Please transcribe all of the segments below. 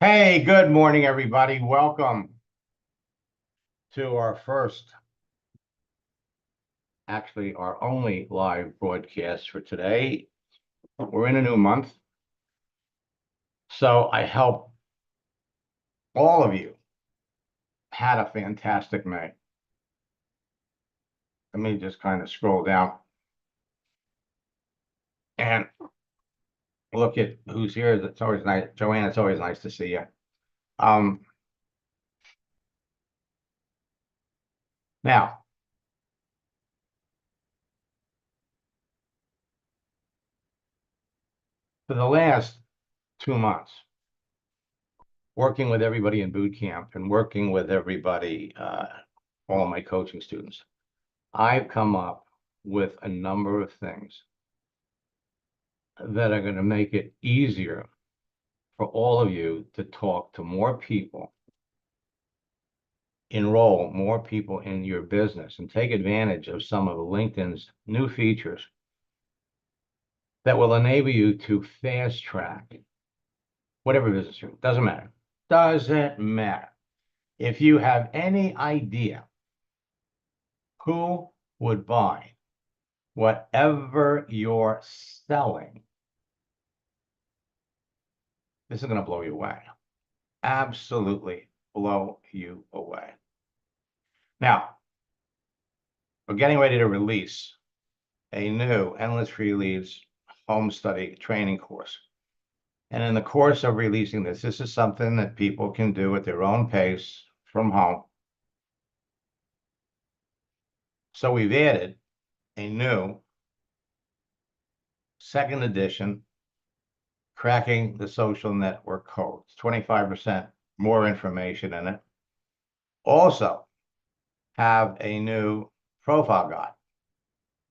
Hey, good morning, everybody. Welcome to our first, actually, our only live broadcast for today. We're in a new month, so I hope all of you had a fantastic May. Let me just kind of scroll down and look at who's here. It's always nice. Joanne, it's always nice to see you. Um, Now, for the last 2 months, working with everybody in boot camp and working with everybody, all my coaching students, I've come up with a number of things that are going to make it easier for all of you to talk to more people, enroll more people in your business, and take advantage of some of LinkedIn's new features that will enable you to fast track whatever business you're in. Doesn't matter. Doesn't matter. If you have any idea who would buy whatever you're selling, this is going to blow you away. Absolutely blow you away. Now, we're getting ready to release a new Endless Free Leads home study training course. And in the course of releasing this is something that people can do at their own pace from home. So we've added a new second edition, Cracking the Social Network Code. It's 25% more information in it. Also have a new profile guide,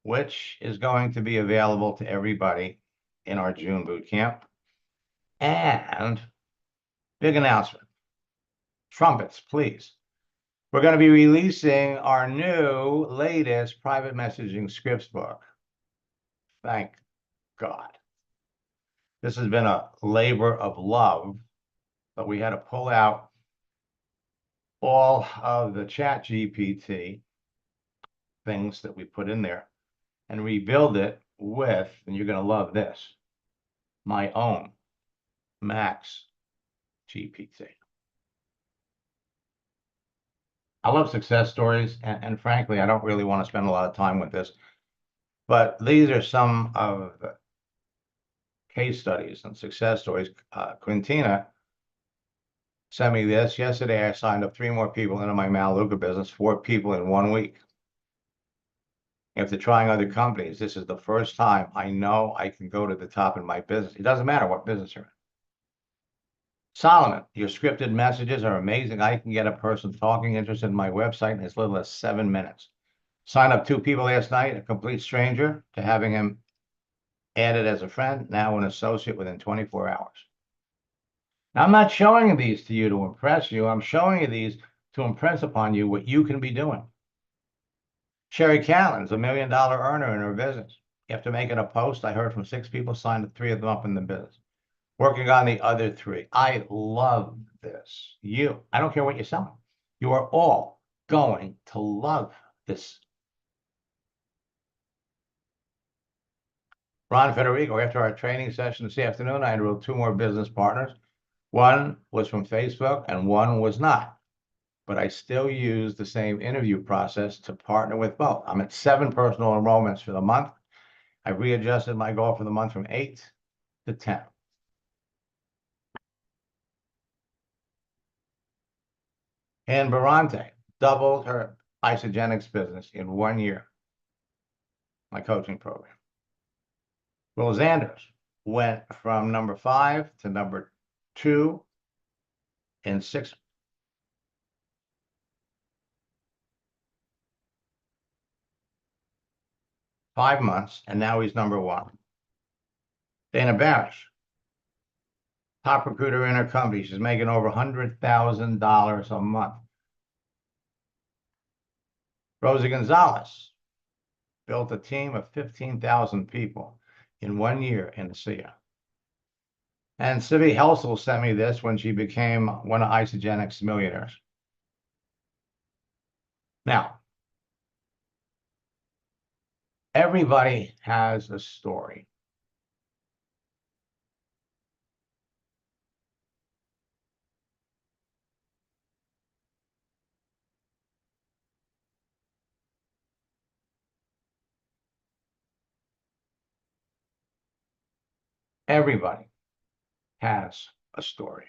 which is going to be available to everybody in our June boot camp. And big announcement. Trumpets, please. We're going to be releasing our new latest private messaging scripts book. Thank God. This has been a labor of love, but we had to pull out all of the chat GPT things that we put in there and rebuild it with, and you're going to love this, my own Max GPT. I love success stories, and frankly, I don't really want to spend a lot of time with this, but these are some of the case studies and success stories. Quintina sent me this. Yesterday, I signed up 3 more people into my Melaleuca business, 4 people in 1 week. After trying other companies, this is the first time I know I can go to the top in my business. It doesn't matter what business you're in. Solomon, your scripted messages are amazing. I can get a person talking interested in my website in as little as 7 minutes. Signed up 2 people last night, a complete stranger, to having him added as a friend, now an associate within 24 hours. Now, I'm not showing these to you to impress you. I'm showing you these to impress upon you what you can be doing. Sherry Callan's $1 million earner in her business. After making a post, I heard from 6 people, signed 3 of them up in the business. Working on the other 3. I love this. I don't care what you're selling. You are all going to love this. Ron Federico, after our training session this afternoon, I enrolled 2 more business partners. One was from Facebook and one was not. But I still use the same interview process to partner with both. I'm at 7 personal enrollments for the month. I've readjusted my goal for the month from 8 to 10. And Barante doubled her Isagenix business in 1 year, my coaching program. Will Zanders went from number 5 to number 2 in 5 months, and now he's number 1. Dana Barish, top recruiter in her company. She's making over $100,000 a month. Rosie Gonzalez built a team of 15,000 people in 1 year in the SIA. And Civi Helsel sent me this when she became one of Isagenix millionaires. Now, everybody has a story. Everybody has a story.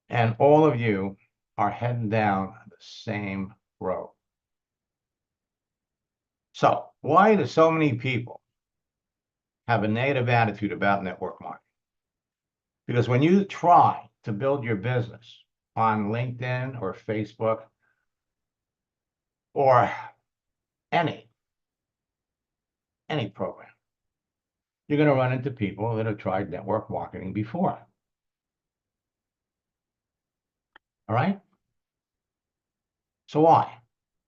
And all of you are heading down the same road. So why do so many people have a negative attitude about network marketing? Because when you try to build your business on LinkedIn or Facebook or any program, you're going to run into people that have tried network marketing before. All right? So why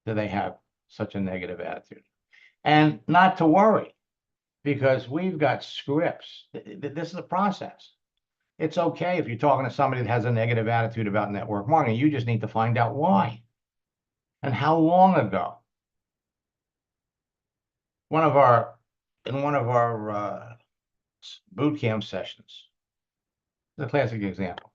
do they have such a negative attitude? And not to worry, because we've got scripts. This is a process. It's okay if you're talking to somebody that has a negative attitude about network marketing. You just need to find out why and how long ago. In one of our boot camp sessions, the classic example.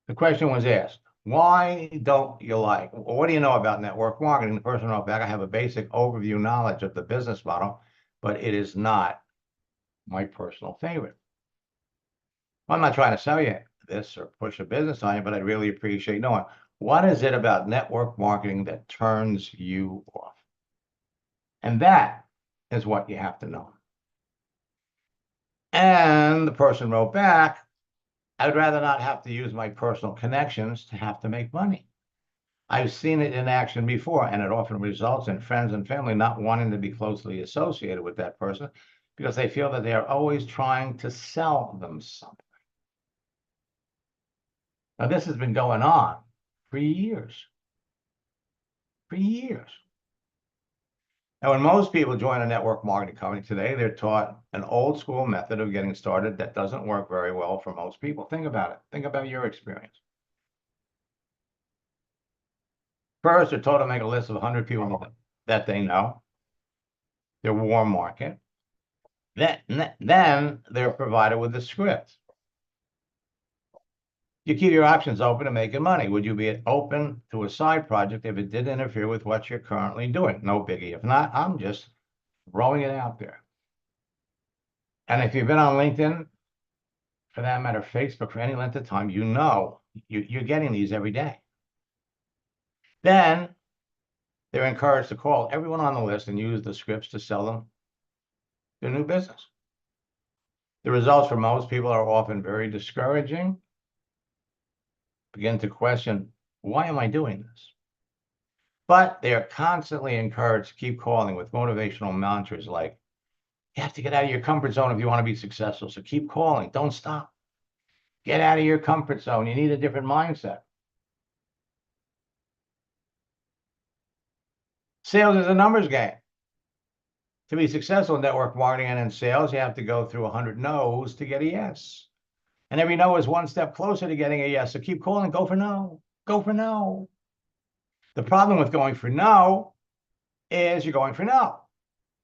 The question was asked, why don't you like, what do you know about network marketing? The person wrote back, I have a basic overview knowledge of the business model, but it is not my personal favorite. I'm not trying to sell you this or push a business on you, but I'd really appreciate knowing, what is it about network marketing that turns you off? And that is what you have to know. And the person wrote back, I'd rather not have to use my personal connections to have to make money. I've seen it in action before, and it often results in friends and family not wanting to be closely associated with that person because they feel that they are always trying to sell them something. Now, this has been going on for years. For years. Now, when most people join a network marketing company today, they're taught an old school method of getting started that doesn't work very well for most people. Think about it. Think about your experience. First, they're told to make a list of 100 people that they know, their warm market. Then they're provided with a script. You keep your options open to making money. Would you be open to a side project if it did interfere with what you're currently doing? No biggie. If not, I'm just throwing it out there. And if you've been on LinkedIn, for that matter, Facebook, for any length of time, you know you're getting these every day. Then they're encouraged to call everyone on the list and use the scripts to sell them their new business. The results for most people are often very discouraging. Begin to question, why am I doing this? But they are constantly encouraged to keep calling with motivational mantras like, you have to get out of your comfort zone if you want to be successful. So keep calling. Don't stop. Get out of your comfort zone. You need a different mindset. Sales is a numbers game. To be successful in network marketing and in sales, you have to go through 100 no's to get a yes. And every no is one step closer to getting a yes. So keep calling. Go for no. Go for no. The problem with going for no is you're going for no.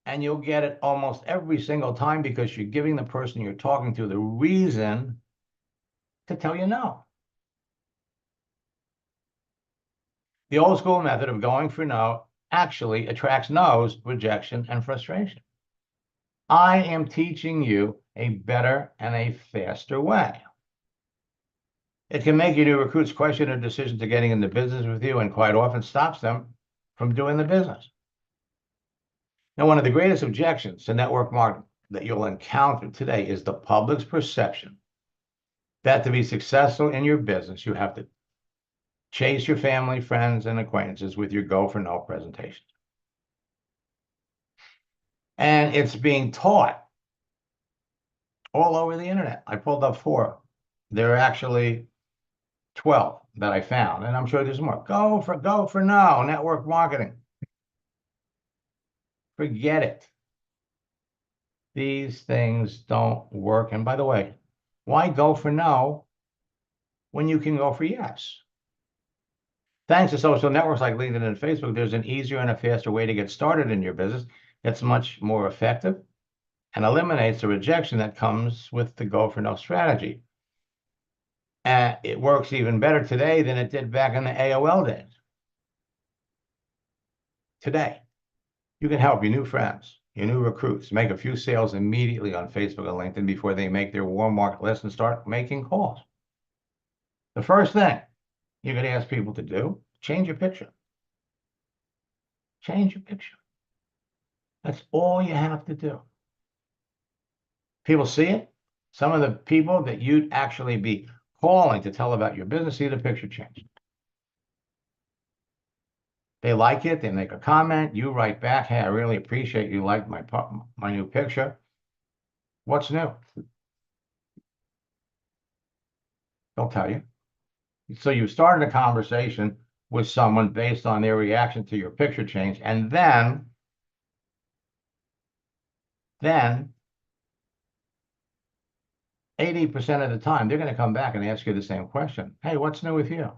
And you'll get it almost every single time because you're giving the person you're talking to the reason to tell you no. The old school method of going for no actually attracts no's, rejection, and frustration. I am teaching you a better and a faster way. It can make your new recruits question their decision to getting into business with you and quite often stops them from doing the business. Now, one of the greatest objections to network marketing that you'll encounter today is the public's perception that to be successful in your business, you have to chase your family, friends, and acquaintances with your go for no presentation. And it's being taught all over the internet. I pulled up 4. There are actually 12 that I found, and I'm sure there's more. Go for no, network marketing. Forget it. these things don't work. And by the way, why go for no when you can go for yes? Thanks to social networks like LinkedIn and Facebook, there's an easier and a faster way to get started in your business that's much more effective and eliminates the rejection that comes with the go for no strategy. And it works even better today than it did back in the AOL days. Today, you can help your new friends, your new recruits, make a few sales immediately on Facebook and LinkedIn before they make their warm market list and start making calls. The first thing you're going to ask people to do, change your picture. Change your picture. That's all you have to do. People see it. Some of the people that you'd actually be calling to tell about your business see the picture change. They like it. They make a comment. You write back, hey, I really appreciate you like my new picture. What's new? They'll tell you. So you started a conversation with someone based on their reaction to your picture change. And then 80% of the time, they're going to come back and ask you the same question. Hey, what's new with you?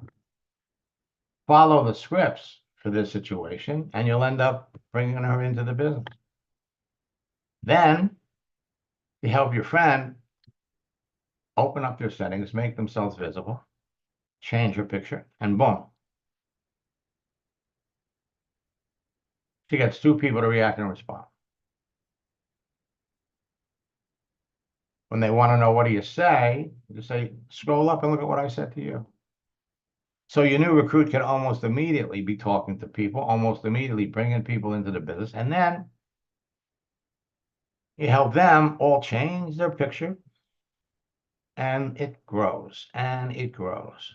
Follow the scripts for this situation, and you'll end up bringing her into the business. Then you help your friend open up their settings, make themselves visible, change her picture, and boom. She gets 2 people to react and respond. When they want to know what do you say, you say, scroll up and look at what I said to you. So your new recruit can almost immediately be talking to people, almost immediately bringing people into the business. And then you help them all change their picture, and it grows and it grows.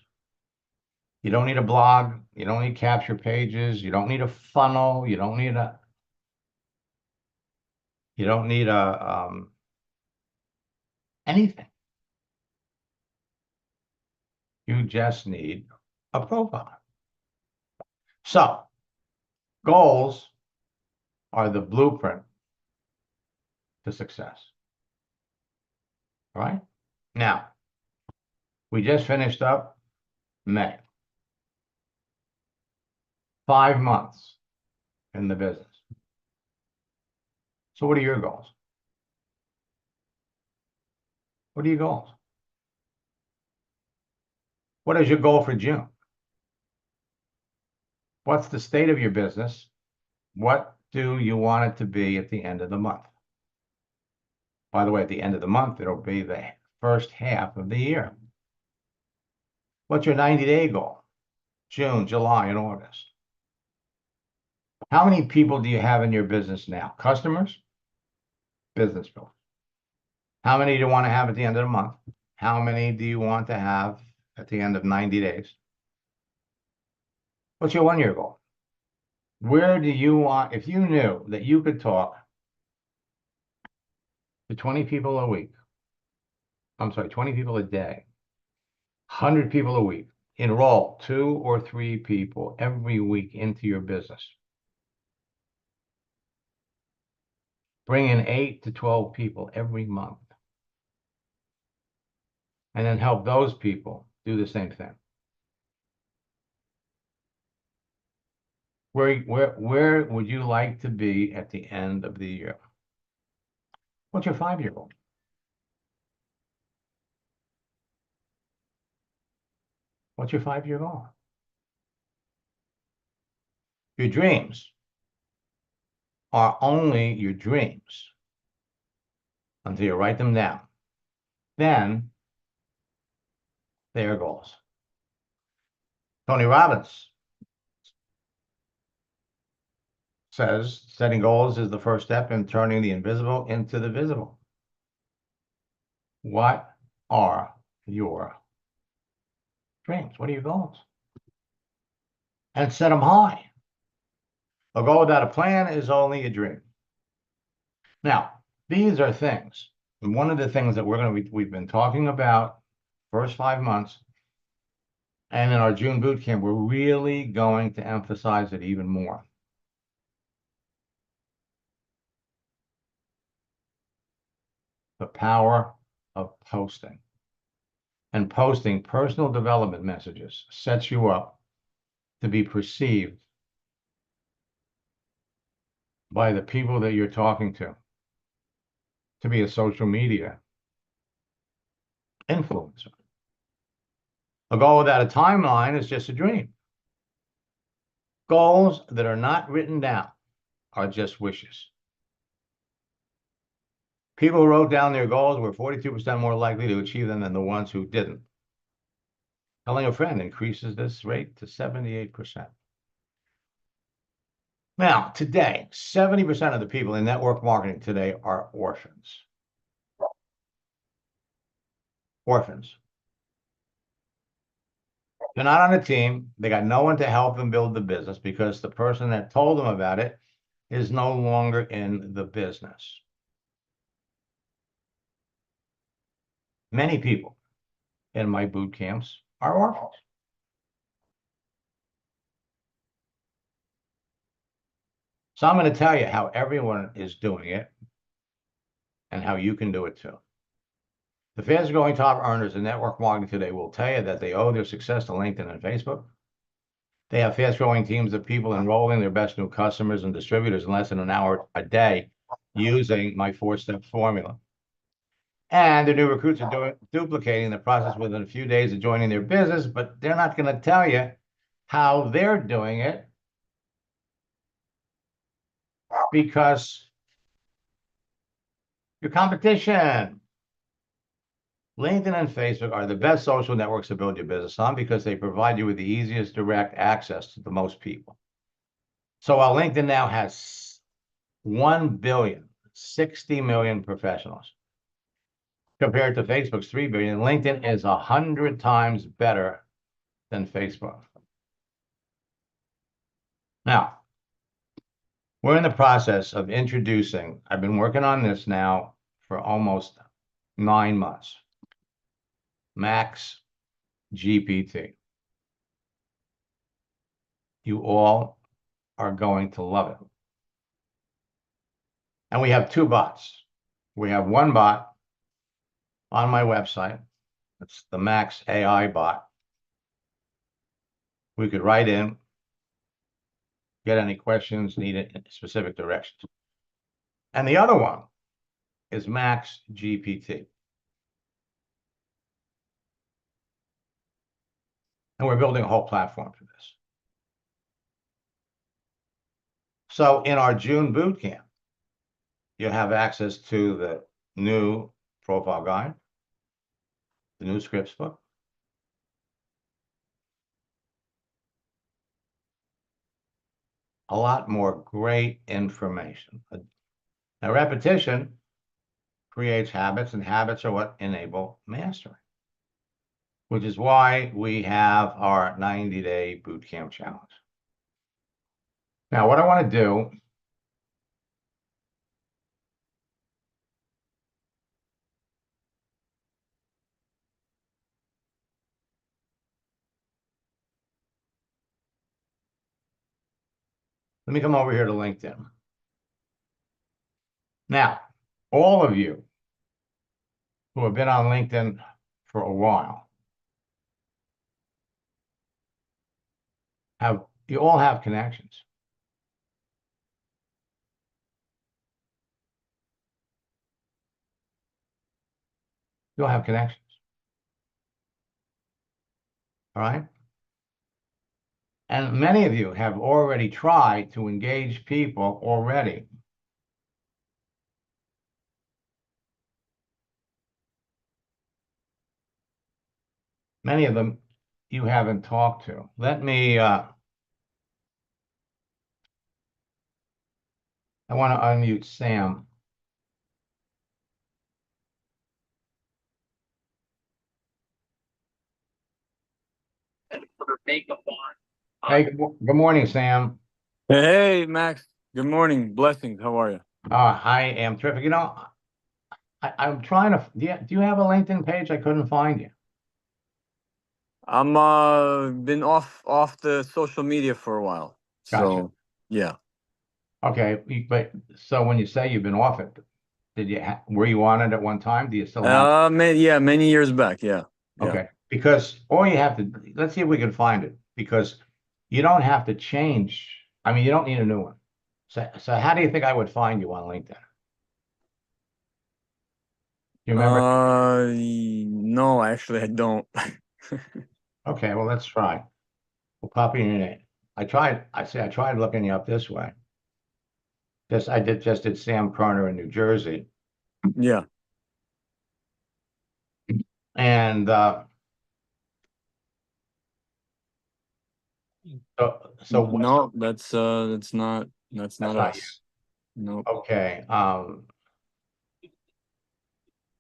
You don't need a blog. You don't need capture pages. You don't need a funnel. You don't need anything. You just need a profile. So goals are the blueprint to success. All right? Now, we just finished up May. 5 months in the business. So what are your goals? What are your goals? What is your goal for June? What's the state of your business? What do you want it to be at the end of the month? By the way, at the end of the month, it'll be the first half of the year. What's your 90-day goal? June, July, and August. How many people do you have in your business now? Customers? Business builders. How many do you want to have at the end of the month? How many do you want to have at the end of 90 days? What's your 1-year goal? Where do you want, if you knew that you could talk to 20 people a week, 20 people a day, 100 people a week, enroll 2 or 3 people every week into your business. Bring in 8 to 12 people every month. And then help those people do the same thing. Where would you like to be at the end of the year? What's your 5-year goal? What's your 5-year goal? Your dreams are only your dreams until you write them down. Then they are goals. Tony Robbins says setting goals is the first step in turning the invisible into the visible. What are your dreams? What are your goals? And set them high. A goal without a plan is only a dream. Now, these are things. And one of the things that we've been talking about first 5 months, and in our June boot camp, we're really going to emphasize it even more. the power of posting. And posting personal development messages sets you up to be perceived by the people that you're talking to be a social media influencer. A goal without a timeline is just a dream. Goals that are not written down are just wishes. People who wrote down their goals were 42% more likely to achieve them than the ones who didn't. Telling a friend increases this rate to 78%. Now, today, 70% of the people in network marketing today are orphans. Orphans. They're not on a team. They got no one to help them build the business because the person that told them about it is no longer in the business. Many people in my boot camps are orphans. So I'm going to tell you how everyone is doing it and how you can do it too. The fastest growing top earners in network marketing today will tell you that they owe their success to LinkedIn and Facebook. They have fast growing teams of people enrolling their best new customers and distributors in less than an hour a day using my 4-step formula. And the new recruits are duplicating the process within a few days of joining their business, but they're not going to tell you how they're doing it because your competition. LinkedIn and Facebook are the best social networks to build your business on because they provide you with the easiest direct access to the most people. So while LinkedIn now has 1,060 million professionals, compared to Facebook's 3 billion, LinkedIn is 100 times better than Facebook. Now, we're in the process of introducing, I've been working on this now for almost 9 months, Max GPT. You all are going to love it. And we have 2 bots. We have one bot on my website. It's the Max AI bot. We could write in, get any questions needed in specific directions. And the other one is Max GPT. And we're building a whole platform for this. So in our June boot camp, you'll have access to the new profile guide, the new scripts book, a lot more great information. Now, repetition creates habits, and habits are what enable mastery, which is why we have our 90-day boot camp challenge. Now, what I want to do, let me come over here to LinkedIn. Now, all of you who have been on LinkedIn for a while you all have connections. You'll have connections. All right? And many of you have already tried to engage people already. Many of them you haven't talked to. Let me, I want to unmute Sam. Hey, good morning, Sam. Hey, Max. Good morning. Blessings. How are you? I am terrific. You know, I'm trying to, do you have a LinkedIn page? I couldn't find you. I'm been off the social media for a while. Gotcha. So yeah. Okay, but so when you say you've been off it, were you on it at one time? Do you still have? Yeah, many years back. Yeah. Yeah. Okay, because all you have to, let's see if we can find it, because you don't have to change. I mean, you don't need a new one. So how do you think I would find you on LinkedIn? You remember? No, actually, I don't. Okay, well, let's try. We'll copy your name. I tried looking you up this way. Just did Sam Kroner in New Jersey. Yeah. And so what's No, that's not not you. us. Nope. Okay.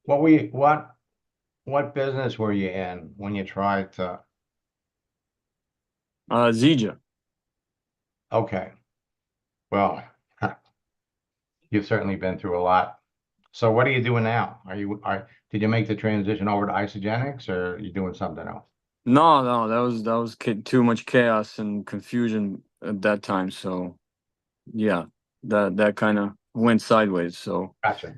What business were you in when you tried to? Zija. Okay. Well, you've certainly been through a lot. So what are you doing now? Did you make the transition over to Isagenix, or are you doing something else? No, no, that was too much chaos and confusion at that time. So yeah, that kind of went sideways. So Gotcha.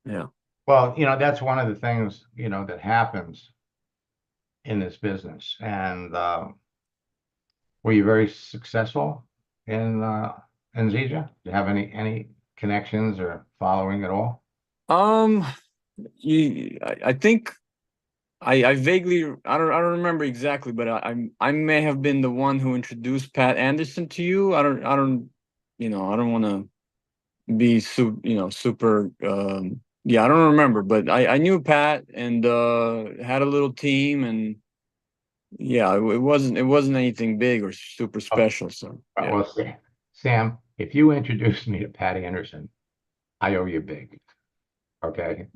yeah. Well, that's one of the things, that happens in this business. And were you very successful in Zija? Do you have any connections or following at all? Um, I think I vaguely I don't remember exactly, but I may have been the one who introduced Pat Anderson to you. I don't want to be super yeah, I don't remember, but I knew Pat and had a little team, and yeah, it wasn't anything big or super Okay. special. So yeah. Well, Sam, if you introduced me to Patty Anderson, I owe you big, okay?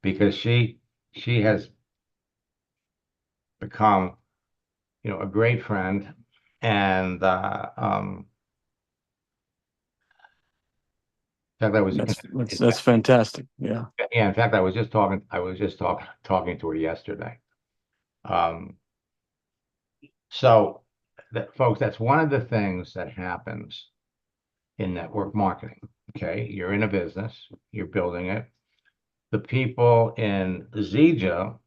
Because she has become, a great friend, and in fact, That's fantastic. Yeah. yeah, in fact, I was just talking to her yesterday. Um, so folks, that's one of the things that happens in network marketing. Okay, you're in a business, you're building it. The people in Zija,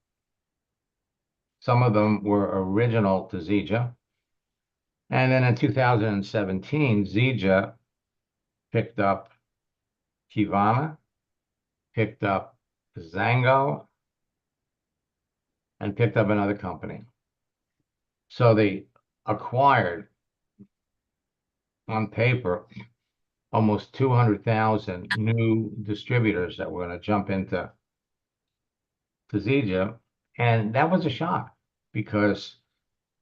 some of them were original to Zija. And then in 2017, Zija picked up Kivana, picked up Zango, and picked up another company. So they acquired, on paper, almost 200,000 new distributors that were going to jump into Zija. And that was a shock, because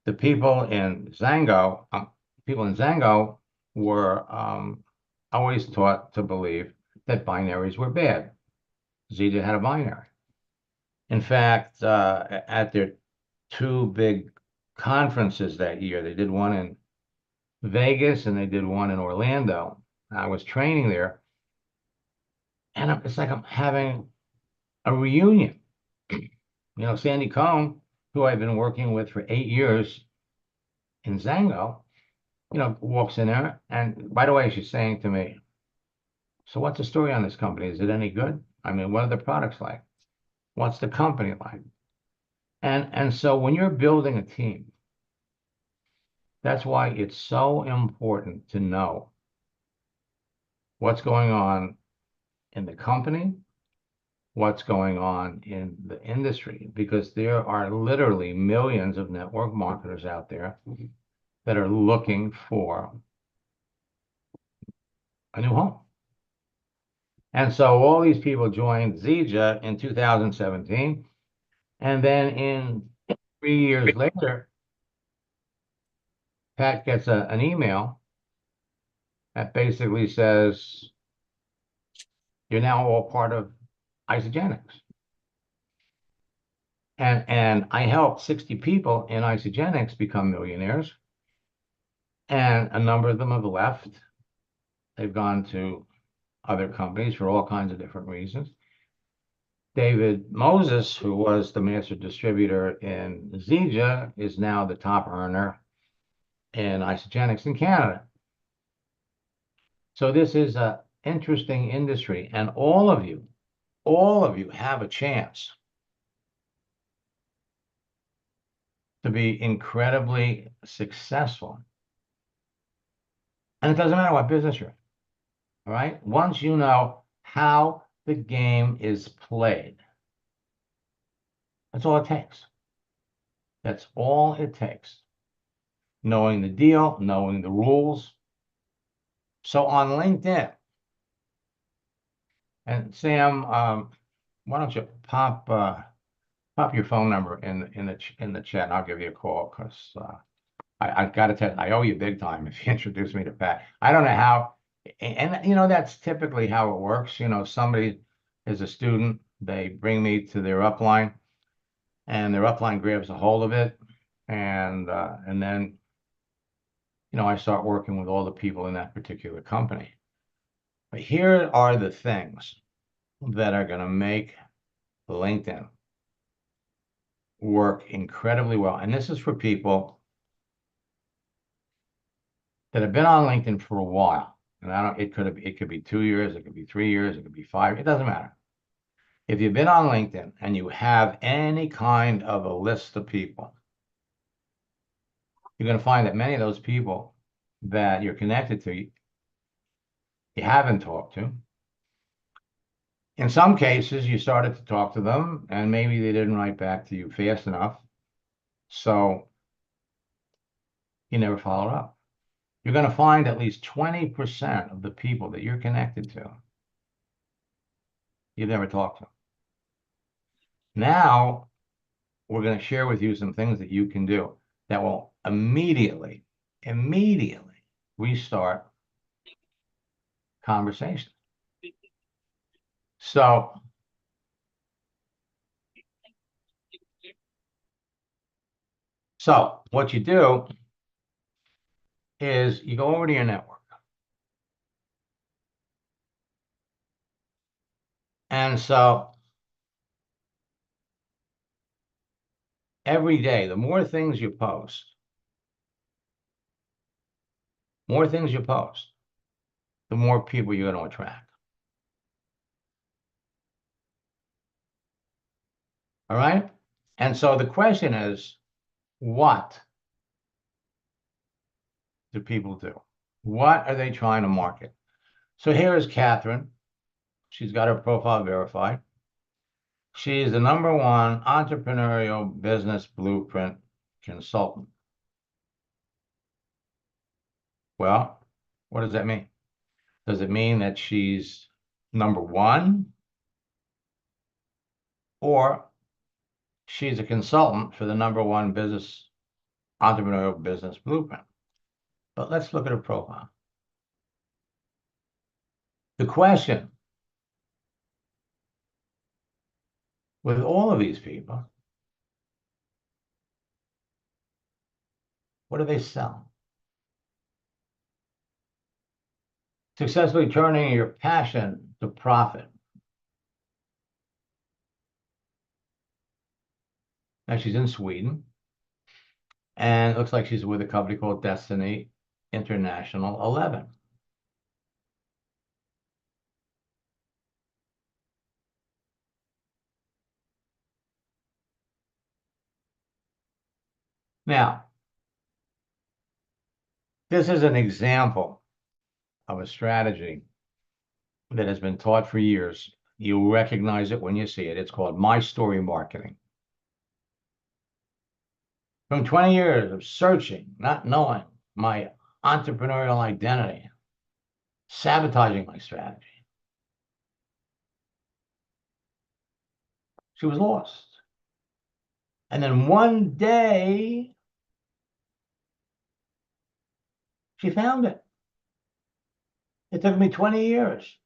the people in Zango were always taught to believe that binaries were bad. Zeta had a binary. In fact, at their two big conferences that year, they did one in Vegas and they did one in Orlando. I was training there, and it's like I'm having a reunion. Sandy Cohn, who I've been working with for 8 years in Zango, walks in there. And by the way, she's saying to me, "So what's the story on this company? Is it any good? I mean, what are the products like? What's the company like?" And so when you're building a team, that's why it's so important to know what's going on in the company, what's going on in the industry, because there are literally millions of network marketers out there that are looking for a new home. And so all these people joined Zija in 2017. And then in 3 years later, Pat gets an email that basically says, "You're now all part of Isagenix." And I helped 60 people in Isagenix become millionaires. And a number of them have left. They've gone to other companies for all kinds of different reasons. David Moses, who was the master distributor in Zija, is now the top earner in Isagenix in Canada. So this is an interesting industry, and all of you all of you have a chance to be incredibly successful. And it doesn't matter what business you're in, all right? Once you know how the game is played, that's all it takes. That's all it takes. Knowing the deal, knowing the rules. So on LinkedIn, and Sam, why don't you pop your phone number in the chat, and I'll give you a call because I've got to tell you, I owe you big time if you introduce me to Pat. I don't know how, and you know that's typically how it works. You know, somebody is a student, they bring me to their upline, and their upline grabs a hold of it, and then you know I start working with all the people in that particular company. But here are the things that are going to make LinkedIn work incredibly well, and this is for people that have been on LinkedIn for a while. And it could be 2 years, it could be 3 years, it could be 5, it doesn't matter. If you've been on LinkedIn and you have any kind of a list of people, you're going to find that many of those people that you're connected to, you haven't talked to. In some cases, you started to talk to them and maybe they didn't write back to you fast enough. So you never followed up. You're going to find at least 20% of the people that you're connected to, you've never talked to. Now, we're going to share with you some things that you can do that will immediately restart conversation. So what you do is you go over to your network. And so every day, the more things you post, the more people you're going to attract. All right? And so the question is, what do people do? What are they trying to market? So here is Catherine. She's got her profile verified. She's the #1 entrepreneurial business blueprint consultant. Well, what does that mean? Does it mean that she's #1? Or she's a consultant for the #1 entrepreneurial business blueprint? But let's look at her profile. The question with all of these people, what do they sell? Successfully turning your passion to profit. Now she's in Sweden, and it looks like she's with a company called Destiny International 11. Now, this is an example of a strategy that has been taught for years. You'll recognize it when you see it. It's called My Story Marketing. From 20 years of searching, not knowing my entrepreneurial identity, sabotaging my strategy, she was lost. And then one day, she found it. It took me 20 years.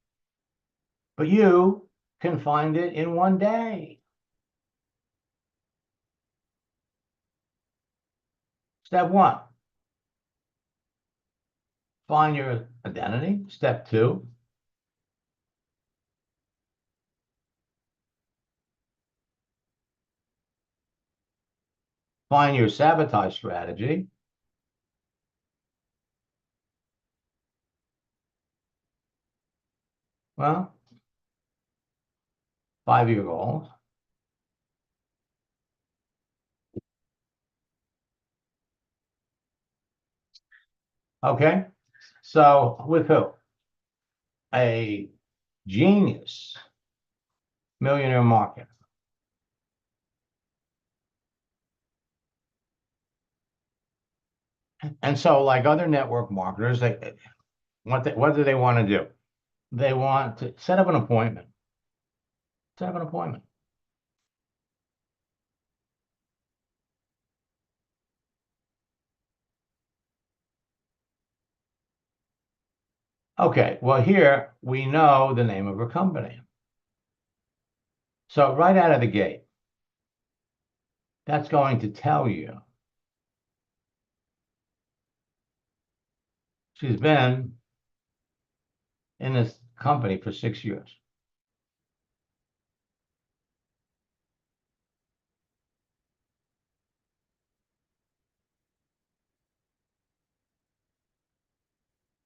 But you can find it in one day. Step 1, find your identity. Step 2, find your sabotage strategy. Well, 5-year goals. Okay, so with who? A genius millionaire market. And so, like other network marketers, what do they want to do? They want to set up an appointment. Set up an appointment. Okay, well, here we know the name of her company. So right out of the gate, that's going to tell you she's been in this company for 6 years.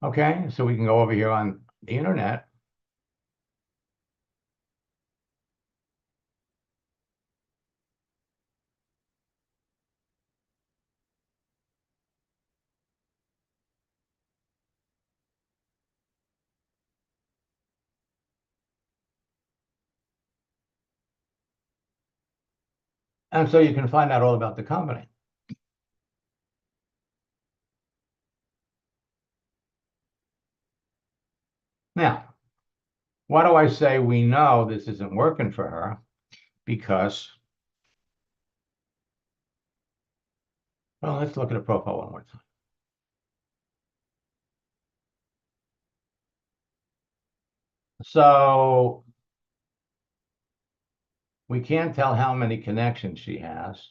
Okay, so we can go over here on the internet. And so you can find out all about the company. Now, why do I say we know this isn't working for her? Because, well, let's look at a profile one more time. So we can't tell how many connections she has.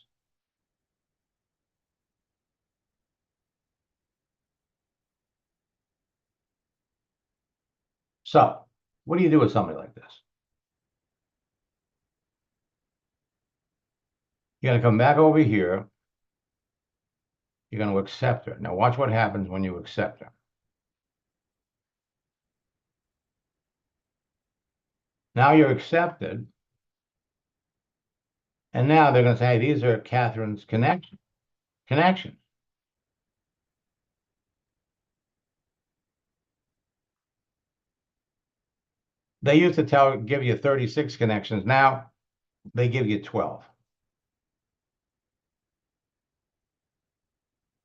So what do you do with somebody like this? You're going to come back over here. You're going to accept her. Now watch what happens when you accept her. Now you're accepted. And now they're going to say, hey, these are Catherine's connections. They used to give you 36 connections. Now they give you 12.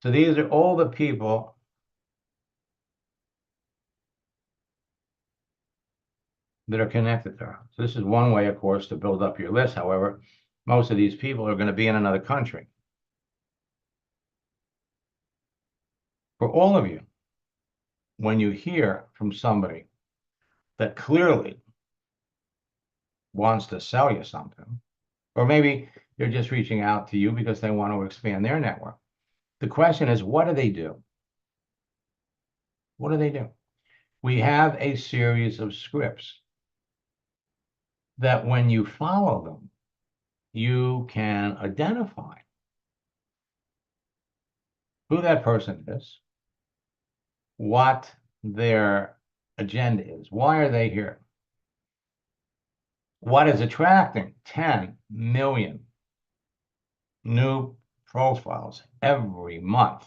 So these are all the people that are connected to her. So this is one way, of course, to build up your list. However, most of these people are going to be in another country. For all of you, when you hear from somebody that clearly wants to sell you something, or maybe they're just reaching out to you because they want to expand their network, the question is, what do they do? What do they do? We have a series of scripts that when you follow them, you can identify who that person is, what their agenda is, why are they here, what is attracting 10 million new profiles every month.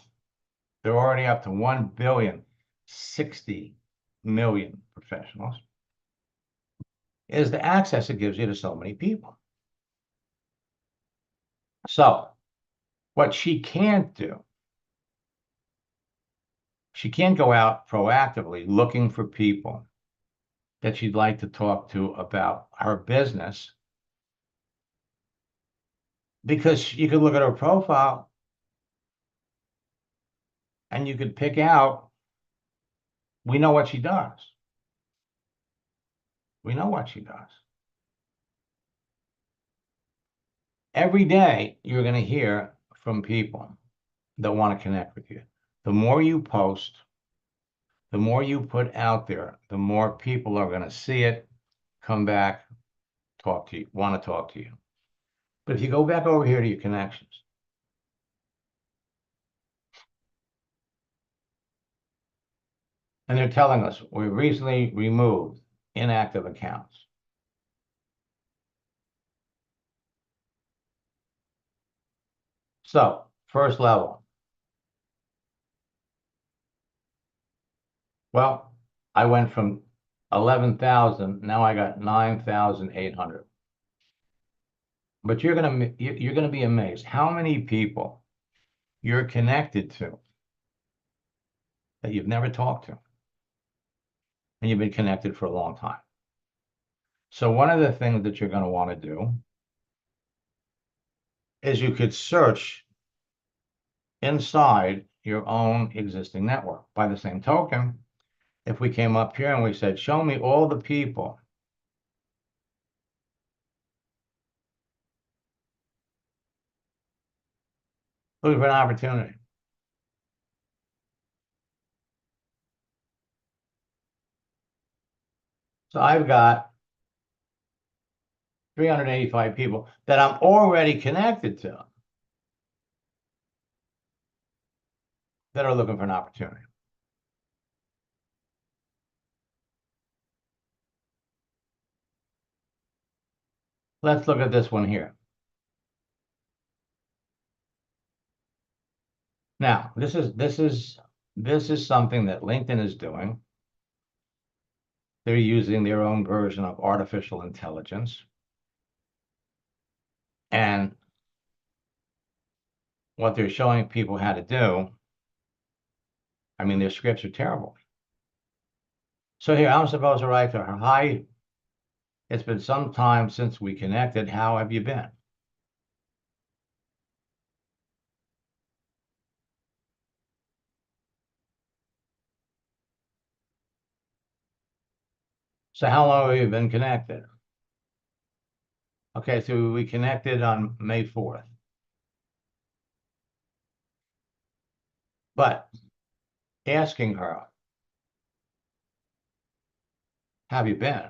They're already up to 1,060,000,000 professionals, is the access it gives you to so many people. So what she can't do, she can't go out proactively looking for people that she'd like to talk to about her business, because you could look at her profile and you could pick out, we know what she does. We know what she does. Every day, you're going to hear from people that want to connect with you. The more you post, the more you put out there, the more people are going to see it, come back, talk to you, want to talk to you. But if you go back over here to your connections, and they're telling us we recently removed inactive accounts. So, first level. Well, I went from 11,000, now I got 9,800. But you're gonna be amazed how many people you're connected to that you've never talked to, and you've been connected for a long time. So one of the things that you're going to want to do is you could search inside your own existing network. By the same token, if we came up here and we said, show me all the people looking for an opportunity. So I've got 385 people that I'm already connected to that are looking for an opportunity. Let's look at this one here. Now, this is something that LinkedIn is doing. They're using their own version of artificial intelligence. And what they're showing people how to do, I mean, their scripts are terrible. So here, I'm supposed to write to her, hi, it's been some time since we connected. How have you been? So how long have you been connected? Okay, so we connected on May 4th. But asking her, have you been?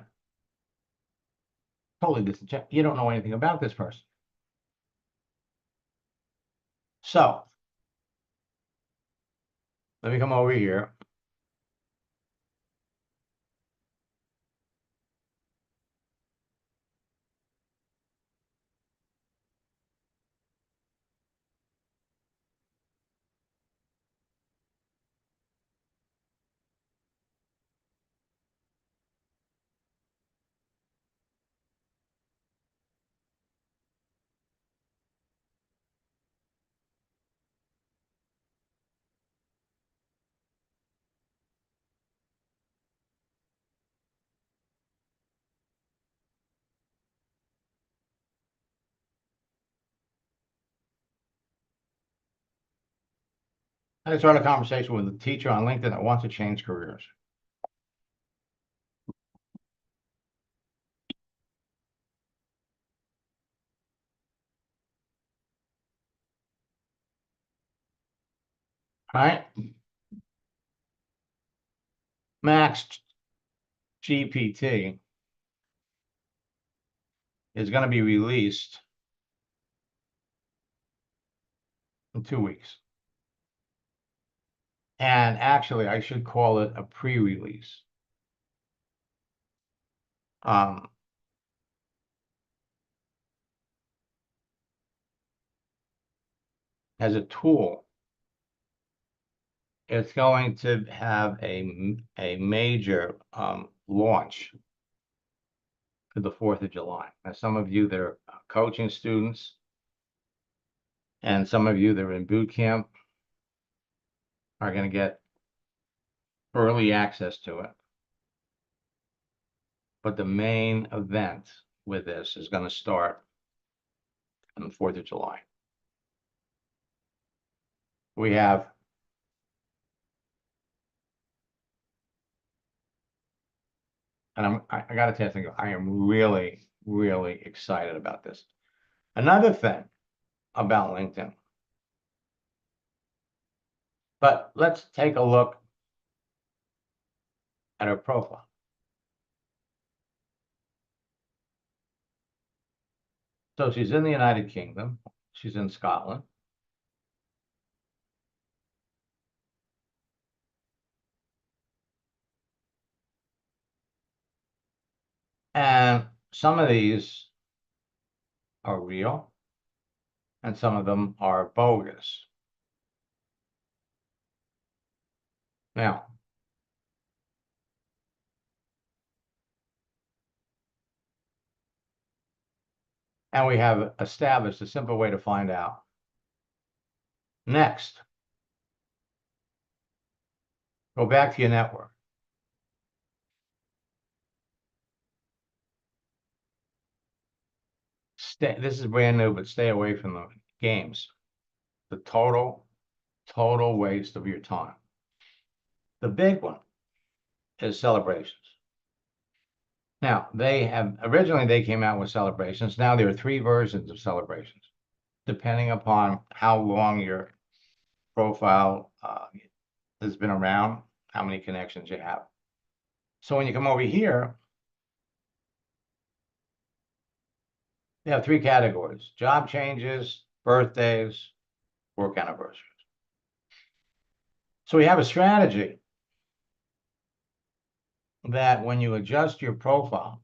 Totally disingenuous. You don't know anything about this person. So let me come over here. I started a conversation with a teacher on LinkedIn that wants to change careers. All right. Max GPT is going to be released in 2 weeks. And actually, I should call it a pre-release. As a tool, it's going to have a major launch for the 4th of July. Now, some of you that are coaching students and some of you that are in boot camp are going to get early access to it. But the main event with this is going to start on the 4th of July. We have and I got to tell you, I am really, really excited about this. Another thing about LinkedIn, but let's take a look at her profile. So she's in the United Kingdom. She's in Scotland. And some of these are real and some of them are bogus. Now, and we have established a simple way to find out. Next, go back to your network. This is brand new, but stay away from the games. The total waste of your time. The big one is celebrations. Now, originally they came out with celebrations. Now there are 3 versions of celebrations, depending upon how long your profile has been around, how many connections you have. So when you come over here, you have 3 categories: job changes, birthdays, work anniversaries. So we have a strategy that when you adjust your profile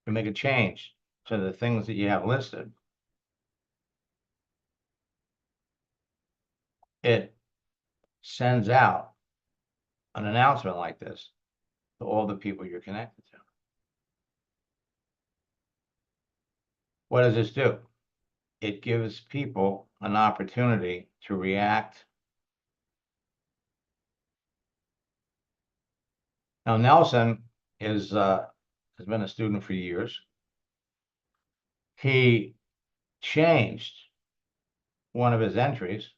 to make a change to the things that you have listed, it sends out an announcement like this to all the people you're connected to. What does this do? It gives people an opportunity to react. Now, Nelson has been a student for years. He changed one of his entries,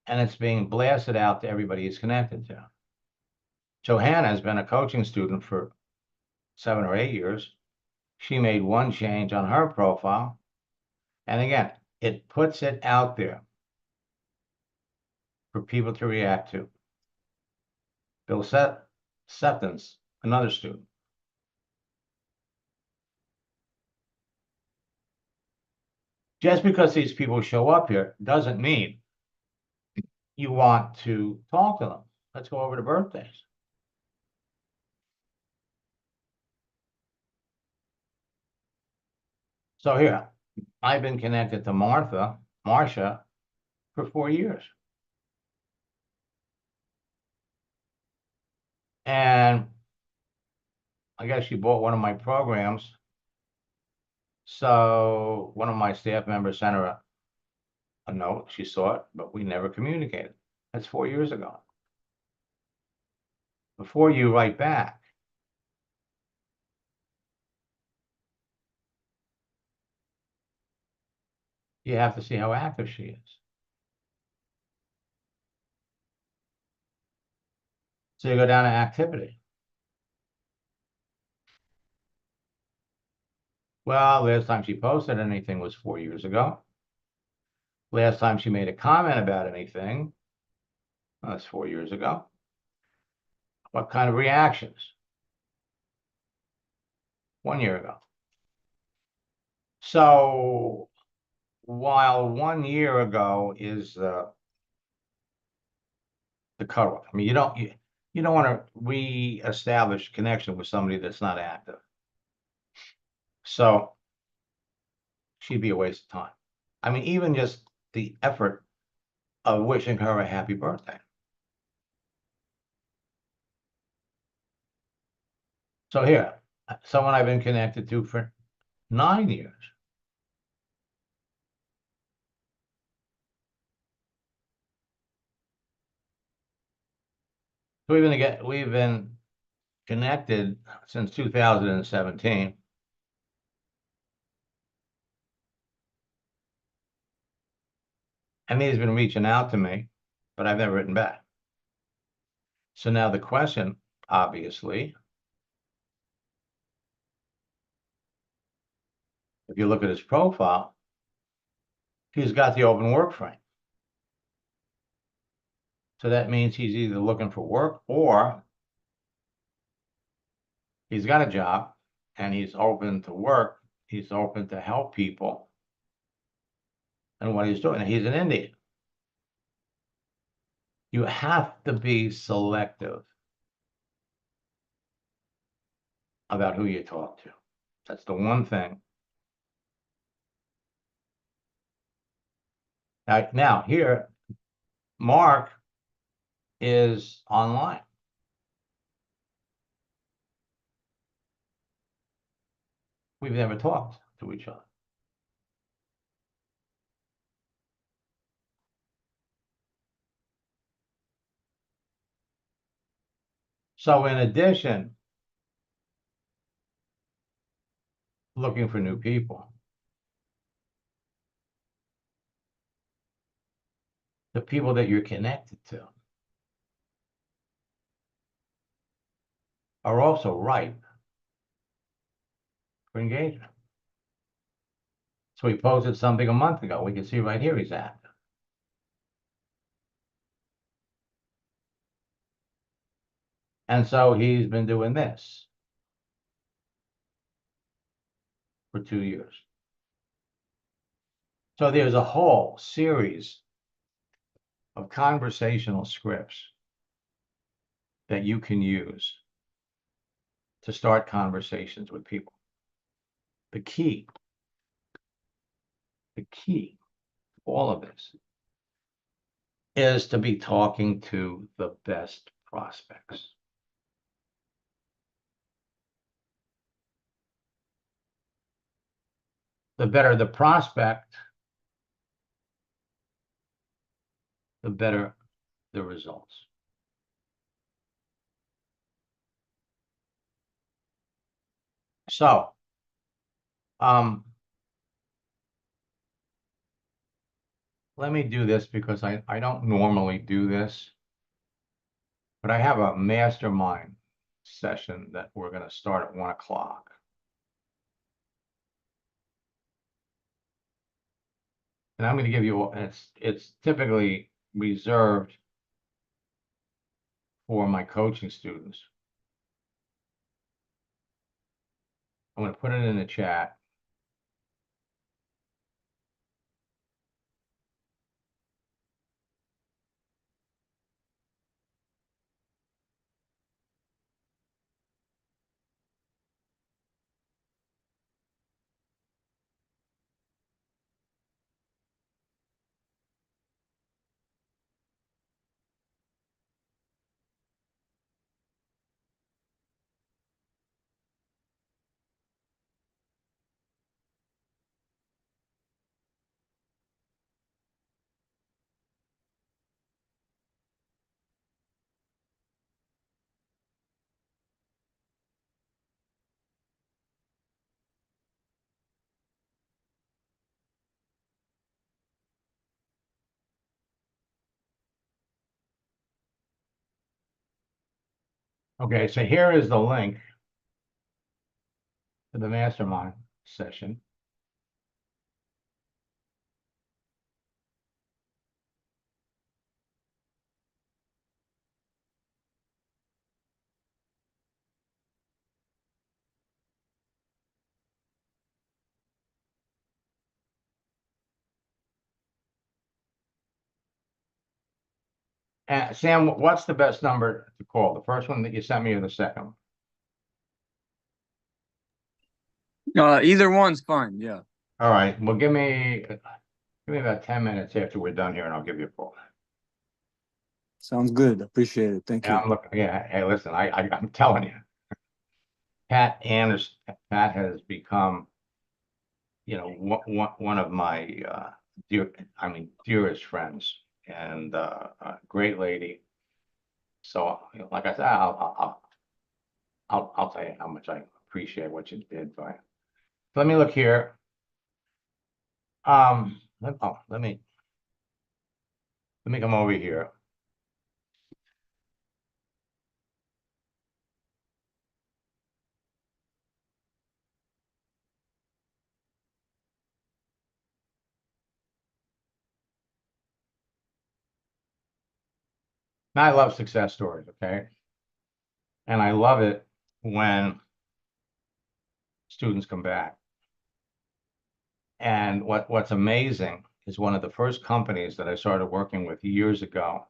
and it's being blasted out to everybody he's connected to. Johanna has been a coaching student for 7 or 8 years. She made one change on her profile, and again, it puts it out there for people to react to. Bill Septons, another student. Just because these people show up here doesn't mean you want to talk to them. Let's go over to birthdays. So here, I've been connected to Marcia, for 4 years. And I guess she bought one of my programs. So one of my staff members sent her a note. She saw it, but we never communicated. That's 4 years ago. Before you write back, you have to see how active she is. So you go down to activity. Well, last time she posted anything was 4 years ago. Last time she made a comment about anything, that's 4 years ago. What kind of reactions? 1 year ago. So while 1 year ago is the cutoff, I mean, you don't want to re-establish connection with somebody that's not active. So she'd be a waste of time. I mean, even just the effort of wishing her a happy birthday. So here, someone I've been connected to for 9 years. So we've been connected since 2017. And he's been reaching out to me, but I've never written back. So now the question, obviously, if you look at his profile, he's got the open work frame. So that means he's either looking for work or he's got a job and he's open to work. He's open to help people. And what he's doing, he's an Indian. You have to be selective about who you talk to. That's the one thing. Now here, Mark is online. We've never talked to each other. So in addition, looking for new people, the people that you're connected to are also ripe for engagement. So he posted something a month ago. We can see right here he's active. And so he's been doing this for 2 years. So there's a whole series of conversational scripts that you can use to start conversations with people. The key, all of this, is to be talking to the best prospects. The better the prospect, the better the results. So, let me do this because I don't normally do this, but I have a mastermind session that we're going to start at 1 o'clock. And I'm going to give you, it's typically reserved for my coaching students. I'm going to put it in the chat. Okay, so here is the link to the mastermind session. Sam, what's the best number to call? The first one that you sent me or the second one? Either one's fine. Yeah. All right. Well, give me about 10 minutes after we're done here and I'll give you a call. Sounds good. Appreciate it. Thank you. I'm looking, yeah, hey, listen, I'm telling you, Pat Anderson, Pat has become, you know, one of my dearest friends and a great lady. So, you know, like I said, I'll tell you how much I appreciate what you did. But let me look here. Let me come over here. Now, I love success stories, okay? And I love it when students come back. And what's amazing is one of the first companies that I started working with years ago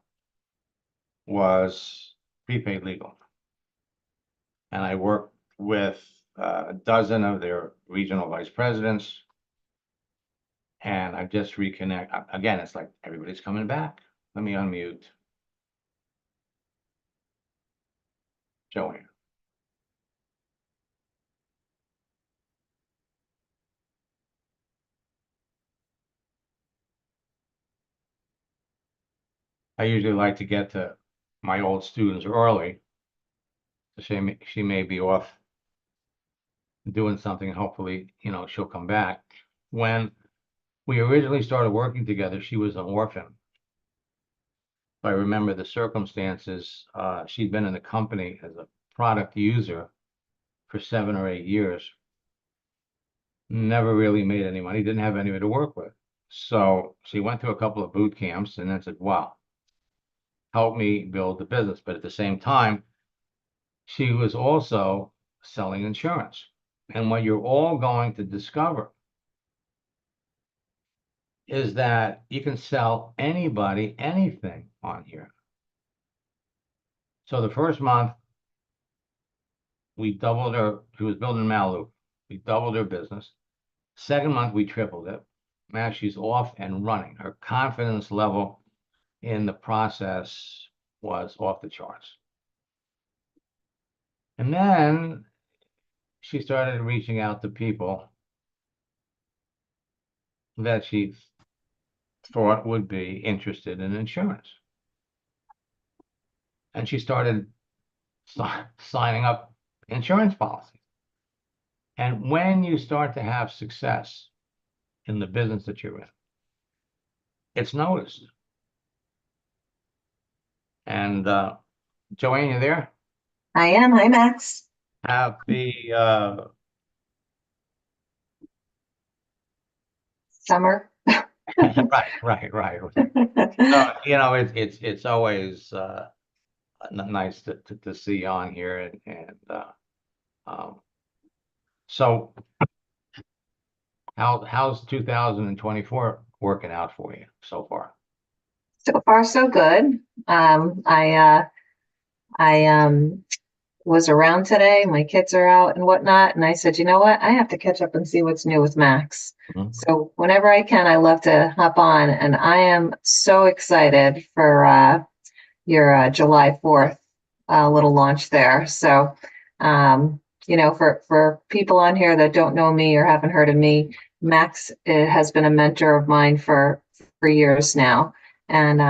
was Prepaid Legal. And I worked with a dozen of their regional vice presidents. And I just again, it's like everybody's coming back. Let me unmute Joanne. I usually like to get to my old students early. So she may be off doing something. Hopefully, she'll come back. When we originally started working together, she was an orphan. If I remember the circumstances, she'd been in the company as a product user for 7 or 8 years. Never really made any money, didn't have anybody to work with. So she went through a couple of boot camps and then said, wow, help me build the business. But at the same time, she was also selling insurance. And what you're all going to discover is that you can sell anybody anything on here. So the first month, we doubled her. She was building Melaleuca. We doubled her business. Second month, we tripled it. Now she's off and running. Her confidence level in the process was off the charts. And then she started reaching out to people that she thought would be interested in insurance. And she started signing up insurance policies. And when you start to have success in the business that you're in, it's noticed. And Joanne, you there? I am. Hi, Max. Happy Summer. right. So, it's always nice to see you on here, so how's 2024 working out for you so far? So far, so good. I was around today. My kids are out and whatnot, and I said, you know what? I have to catch up and see what's new with Max. Mhm. So whenever I can, I love to hop on, and I am so excited for your July 4th little launch there. So, for people on here that don't know me or haven't heard of me, Max has been a mentor of mine for years now, and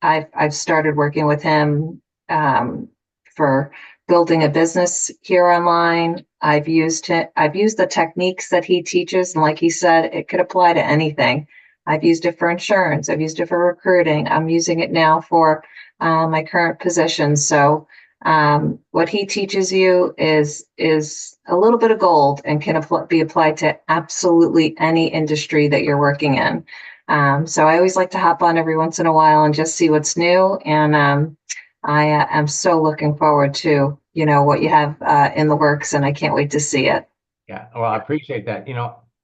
I've started working with him for building a business here online. I've used the techniques that he teaches, and like he said, it could apply to anything. I've used it for insurance. I've used it for recruiting. I'm using it now for my current position. So what he teaches you is a little bit of gold and can be applied to absolutely any industry that you're working in. So I always like to hop on every once in a while and just see what's new. And I am so looking forward to, what you have in the works, and I can't wait to see it. Yeah, well, I appreciate that.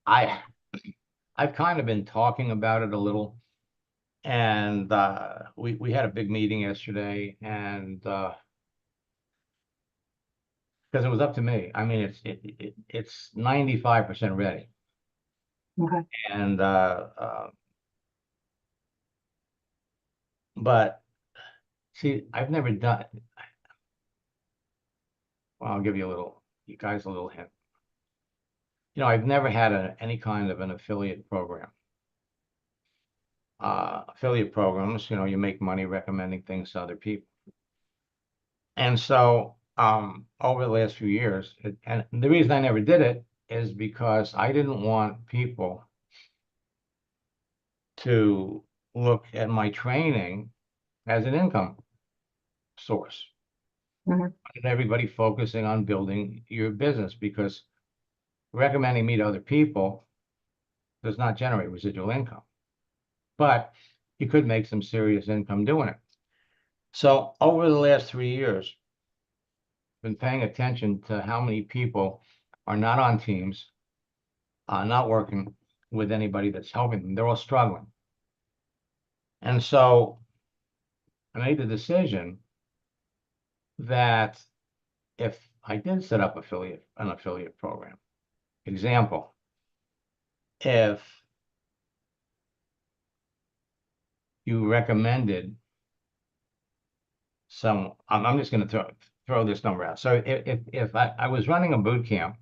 I've kind of been talking about it a little, and we had a big meeting yesterday, and because it was up to me. I mean, it's 95% ready, Okay. and but see, I've never done. Well, I'll give you guys a little hint. I've never had any kind of an affiliate program. Affiliate programs, you make money recommending things to other people. And so over the last few years, and the reason I never did it is because I didn't want people to look at my training as an income source. Mhm. And everybody focusing on building your business, because recommending me to other people does not generate residual income. But you could make some serious income doing it. So over the last 3 years, been paying attention to how many people are not on teams, not working with anybody that's helping them. They're all struggling. And so I made the decision that if I did set up an affiliate program. Example, if you recommended some, I'm just going to throw this number out. So if I was running a boot camp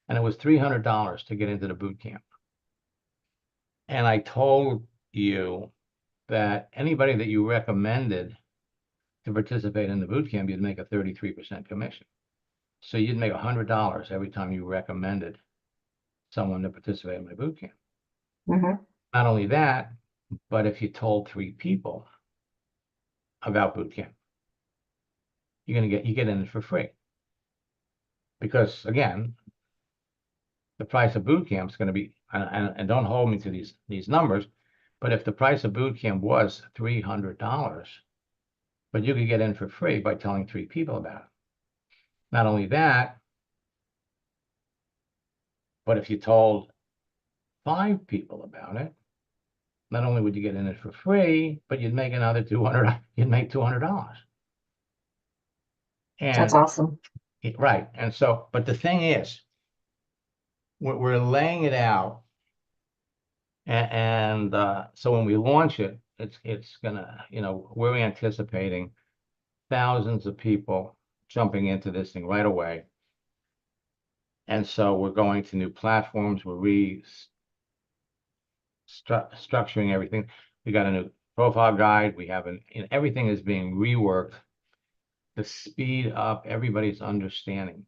and it was $300 to get into the boot camp, and I told you that anybody that you recommended to participate in the boot camp, you'd make a 33% commission. So you'd make $100 every time you recommended someone to participate in my boot camp. Mhm. Not only that, but if you told 3 people about boot camp, you get in it for free. Because again, the price of boot camp is going to be, and don't hold me to these numbers, but if the price of boot camp was $300, but you could get in for free by telling 3 people about it. Not only that, but if you told 5 people about it, not only would you get in it for free, but you'd make another $200. You'd make $200. That's And awesome. right, and so, but the thing is, we're laying it out, and so when we launch it, it's gonna, we're anticipating thousands of people jumping into this thing right away. And so we're going to new platforms. We're structuring everything. We got a new profile guide. We have everything is being reworked to speed up everybody's understanding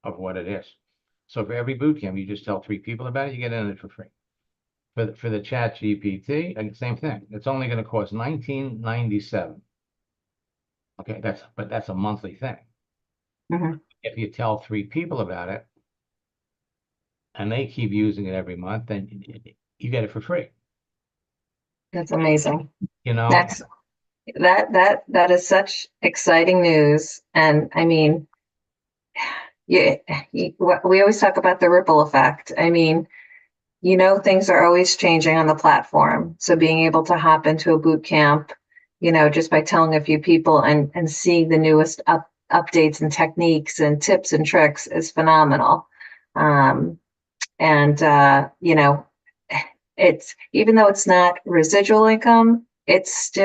of what it is. So for every boot camp, you just tell 3 people about it, you get in it for free. For the Chat GPT, same thing. It's only going to cost $19.97. Okay, that's a monthly thing. Mhm. If you tell 3 people about it, and they keep using it every month, then you get it for free. That's amazing. And That is such exciting news. And I mean, yeah, we always talk about the ripple effect. I mean, things are always changing on the platform. So being able to hop into a boot camp, just by telling a few people and seeing the newest updates and techniques and tips and tricks is phenomenal. And it's, even though it's not residual income, it's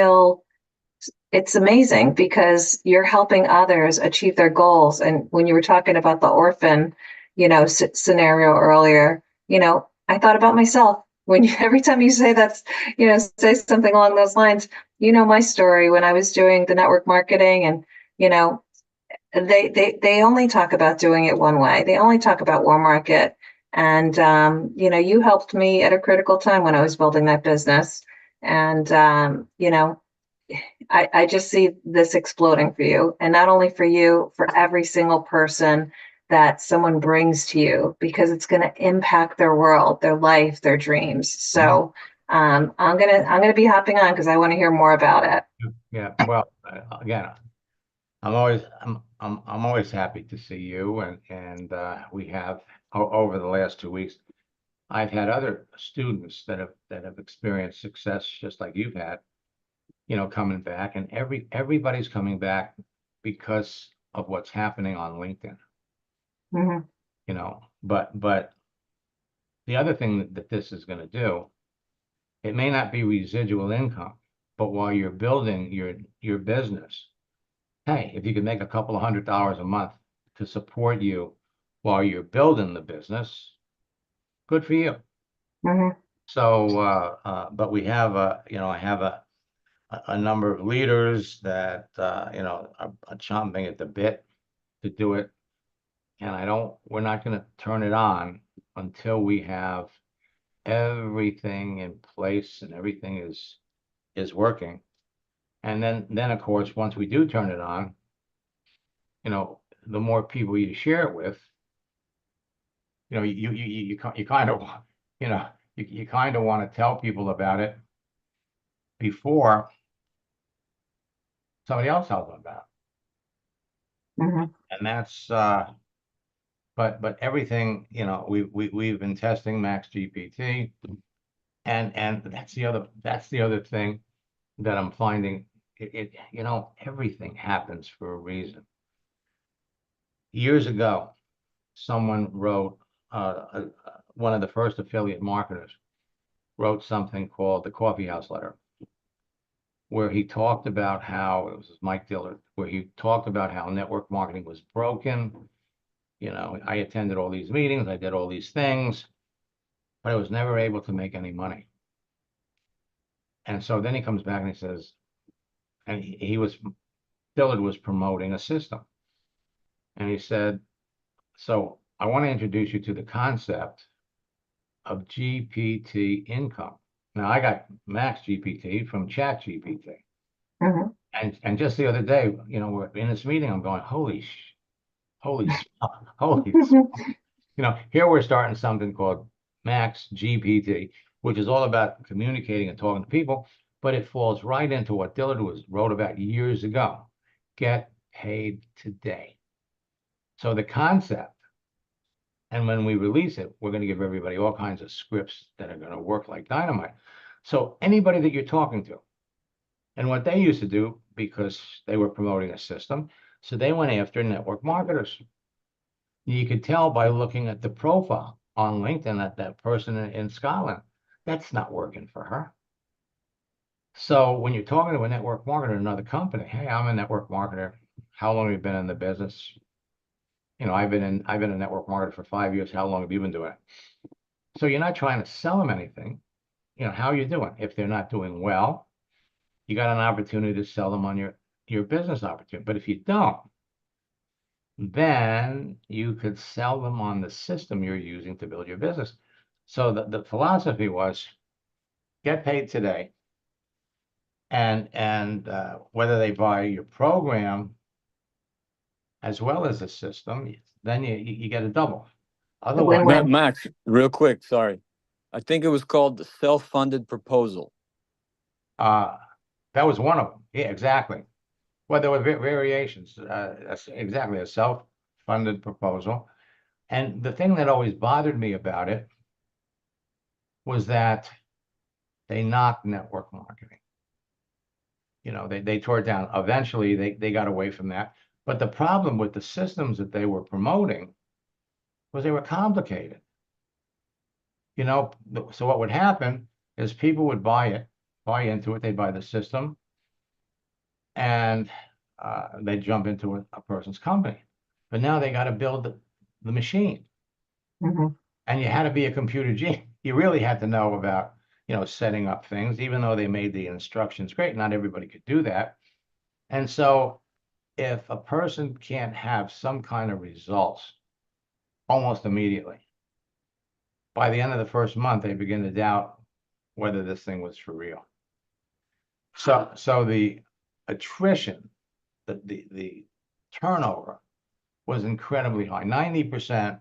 amazing because you're helping others achieve their goals. And when you were talking about the orphan, scenario earlier, I thought about myself when every time you say say something along those lines, my story when I was doing the network marketing, and, they only talk about doing it one way. They only talk about warm market. And, you helped me at a critical time when I was building that business. And, I just see this exploding for you, and not only for you, for every single person that someone brings to you, because it's going to impact their world, their life, their dreams. So I'm gonna be hopping on because I want to hear more about it. yeah, well, again, I'm always happy to see you, and we have over the last 2 weeks, I've had other students that have experienced success just like you've had, coming back, and everybody's coming back because of what's happening on LinkedIn. Mhm. But the other thing that this is going to do, it may not be residual income, but while you're building your business, hey, if you can make a couple of $100 a month to support you while you're building the business, good for you. Mhm. So, but we have I have a number of leaders that, are chomping at the bit to do it. And we're not going to turn it on until we have everything in place and everything is working. And then of course, once we do turn it on, the more people you share it with, you kind of, you kind of want to tell people about it before somebody else tells them about Mhm. it. And that's, but everything, we've been testing Max GPT, and that's the other thing that I'm finding. Everything happens for a reason. years ago, someone wrote, one of the first affiliate marketers wrote something called the Coffee House Letter, where he talked about how, it was Mike Dillard, where he talked about how network marketing was broken. You know, I attended all these meetings, I did all these things, but I was never able to make any money. And so then he comes back and he says, and Dillard was promoting a system. And he said, so I want to introduce you to the concept of GPT income. Now I got Max GPT from Chat GPT. Mhm. And just the other day, you know, we're in this meeting, I'm going, holy, holy, you know, here we're starting something called Max GPT, which is all about communicating and talking to people, but it falls right into what Dillard wrote about years ago. Get paid today. So the concept, and when we release it, we're going to give everybody all kinds of scripts that are going to work like dynamite. So anybody that you're talking to, and what they used to do, because they were promoting a system, so they went after network marketers. You could tell by looking at the profile on LinkedIn that that person in Scotland, that's not working for her. So when you're talking to a network marketer in another company, hey, I'm a network marketer. How long have you been in the business? You know, I've been a network marketer for 5 years. How long have you been doing it? So you're not trying to sell them anything. You know, how are you doing? If they're not doing well, you got an opportunity to sell them on your business opportunity. But if you don't, then you could sell them on the system you're using to build your business. So the philosophy was get paid today. And whether they buy your program as well as the system, then you get a double. The Otherwise, win-win. Max, real quick, sorry. I think it was called the self-funded proposal. that was one of them. Yeah, exactly. Well, there were variations. Exactly, a self-funded proposal. And the thing that always bothered me about it was that they knocked network marketing. You know, they tore it down. Eventually, they got away from that. But the problem with the systems that they were promoting was they were complicated. You know, so what would happen is people would buy into it, they'd buy the system, and they'd jump into a person's company. But now they got to build the machine. Mhm. And you had to be a computer genius. You really had to know about, you know, setting up things, even though they made the instructions great. Not everybody could do that. And so if a person can't have some kind of results almost immediately, by the end of the first month, they begin to doubt whether this thing was for real. So the attrition, the turnover was incredibly high, 90%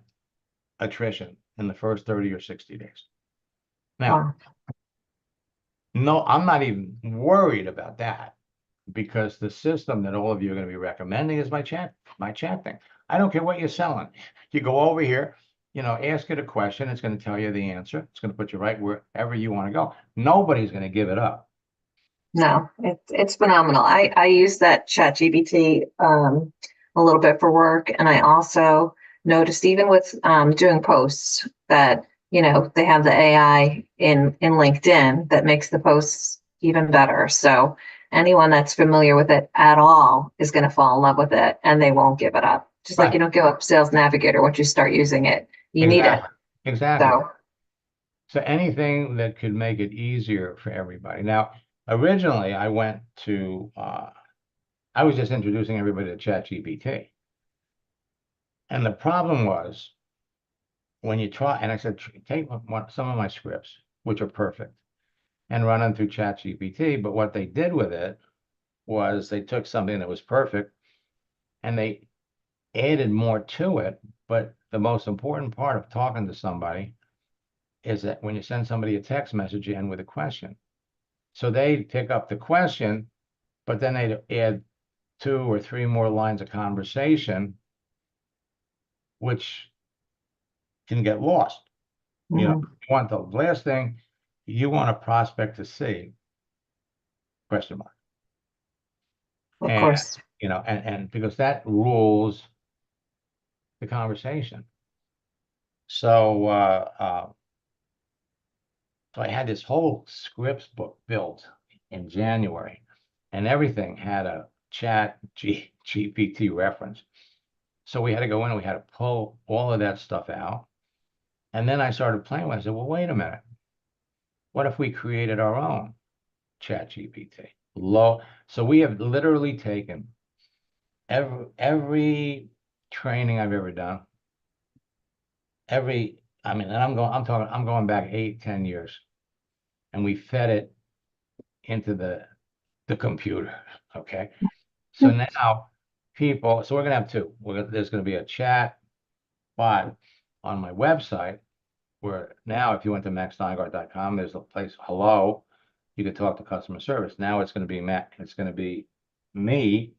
attrition in the first 30 or 60 days. Now, Wow. no, I'm not even worried about that because the system that all of you are going to be recommending is my chat thing. I don't care what you're selling. You go over here, you know, ask it a question. It's going to tell you the answer. It's going to put you right wherever you want to go. Nobody's going to give it up. No, it's phenomenal. I use that Chat GPT a little bit for work, and I also noticed even with doing posts that they have the AI in LinkedIn that makes the posts even better. So anyone that's familiar with it at all is going to fall in love with it, and they won't give it up. Just like you don't give up Sales Navigator once you start using it. You need it. Exactly. So anything that could make it easier for everybody. Now, originally, I went to, I was just introducing everybody to ChatGPT. And the problem was when you try, and I said, take some of my scripts, which are perfect, and run them through ChatGPT. But what they did with it was they took something that was perfect and they added more to it. But the most important part of talking to somebody is that when you send somebody a text message, you end with a question. So they pick up the question, but then they add 2 or 3 more lines of conversation, which can get lost. You know, you want the last thing you want a prospect to see, question mark. Of course. You know, and because that rules the conversation. So, so I had this whole scripts book built in January, and everything had a GPT reference. So we had to go in and we had to pull all of that stuff out. And then I started playing with it. I said, well, wait a minute. What if we created our own ChatGPT? So we have literally taken every training I've ever done, and I'm going back 8-10 years, and we fed it into the computer. Okay. So now so we're gonna have two. There's gonna be a chat bot on my website, where now if you went to maxsteingart.com, there's a place, hello, you could talk to customer service. Now it's going to be me,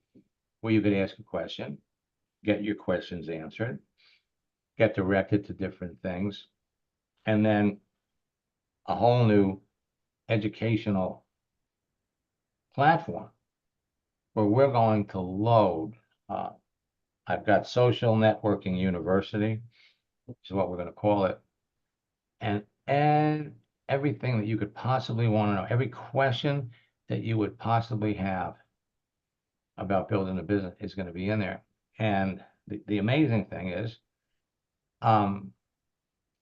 where you could ask a question, get your questions answered, get directed to different things, and then a whole new educational platform where we're going to load. I've got Social Networking University, which is what we're going to call it, and everything that you could possibly want to know, every question that you would possibly have about building a business is going to be in there. And the amazing thing is,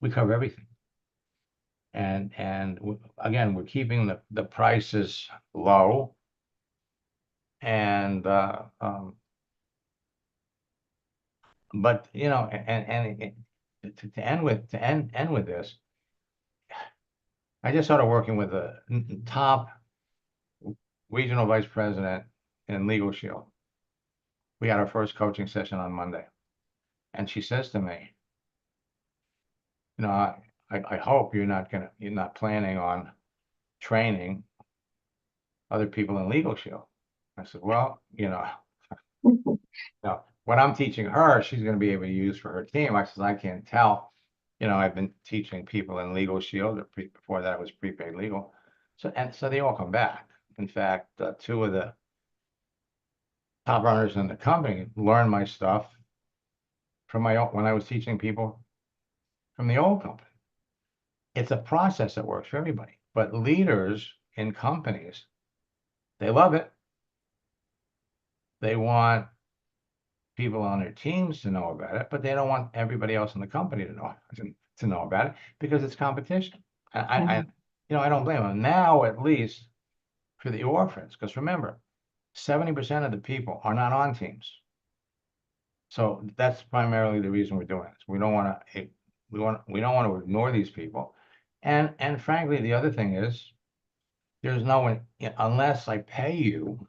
we cover everything. And again, we're keeping the prices low. And but you know, to end with this, I just started working with a top regional vice president in Legal Shield. We had our first coaching session on Monday, and she says to me, you know, I hope you're not planning on training other people in Legal Shield. I said, well, what I'm teaching her, she's going to be able to use for her team. I said, I can't tell. I've been teaching people in Legal Shield. Before that, it was prepaid legal. So they all come back. In fact, two of the top runners in the company learned my stuff from when I was teaching people from the old company. It's a process that works for everybody. But leaders in companies, they love it. They want people on their teams to know about it, but they don't want everybody else in the company to know about it because it's competition. I don't blame them. Now, at least for the orphans, because remember, 70% of the people are not on teams. So that's primarily the reason we're doing this. We don't want to ignore these people. And frankly, the other thing is, there's no one, unless I pay you,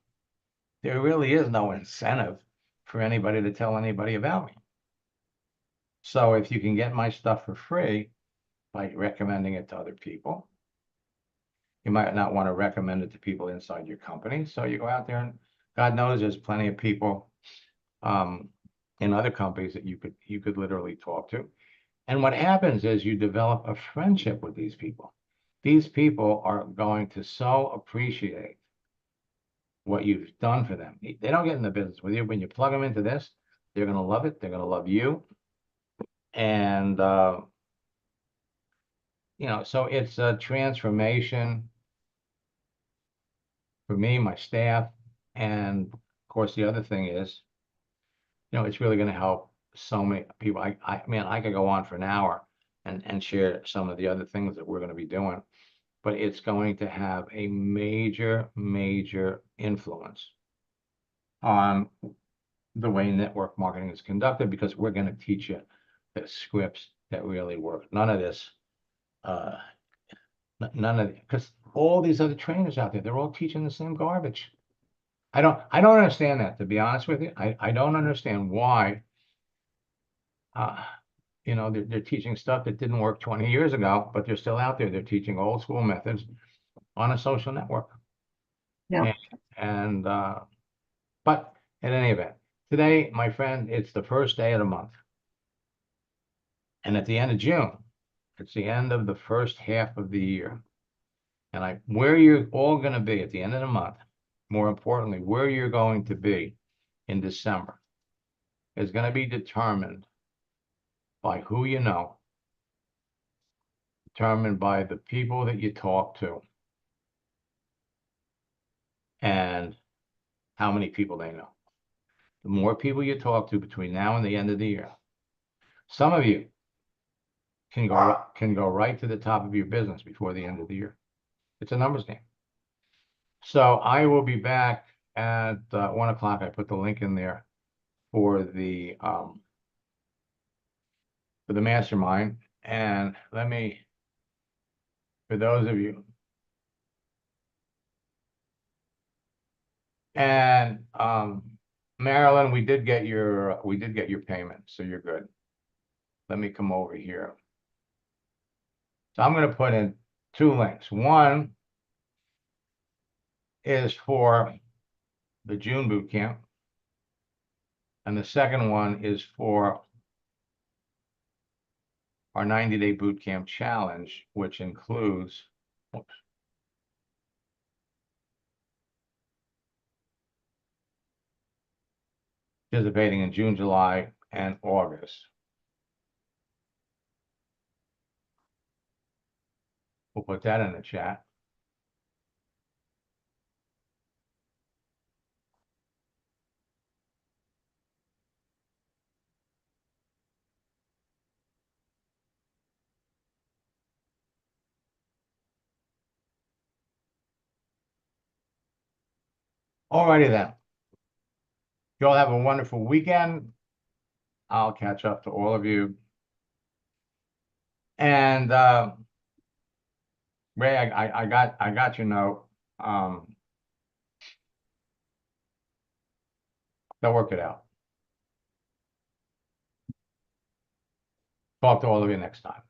there really is no incentive for anybody to tell anybody about me. So if you can get my stuff for free by recommending it to other people, you might not want to recommend it to people inside your company. So you go out there, and God knows there's plenty of people in other companies that you could literally talk to. And what happens is you develop a friendship with these people. These people are going to so appreciate what you've done for them. They don't get in the business with you. When you plug them into this, they're going to love it. They're going to love you. And, so it's a transformation for me, my staff. And of course, the other thing is, it's really going to help so many people. I could go on for an hour and share some of the other things that we're going to be doing, but it's going to have a major, major influence on the way network marketing is conducted, because we're going to teach you the scripts that really work. None of this, because all these other trainers out there, they're all teaching the same garbage. I don't understand that, to be honest with you. I don't understand why, they're teaching stuff that didn't work 20 years ago, but they're still out there. They're teaching old school methods on a social network. Yeah. But in any event, today, my friend, it's the first day of the month. And at the end of June, it's the end of the first half of the year. And where you're all going to be at the end of the month, more importantly, where you're going to be in December, is going to be determined by who you know, determined by the people that you talk to, and how many people they know. The more people you talk to between now and the end of the year, some of you can go right to the top of your business before the end of the year. It's a numbers game. So I will be back at 1 o'clock. I put the link in there for the mastermind. And let me, for those of you, and Marilyn, we did get your payment, so you're good. Let me come over here. So I'm going to put in 2 links. One is for the June boot camp, and the second one is for our 90-day boot camp challenge, which includes, whoops, participating in June, July, and August. We'll put that in the chat. Alrighty then. You all have a wonderful weekend. I'll catch up to all of you. And Ray, I got your note. They'll work it out. Talk to all of you next time.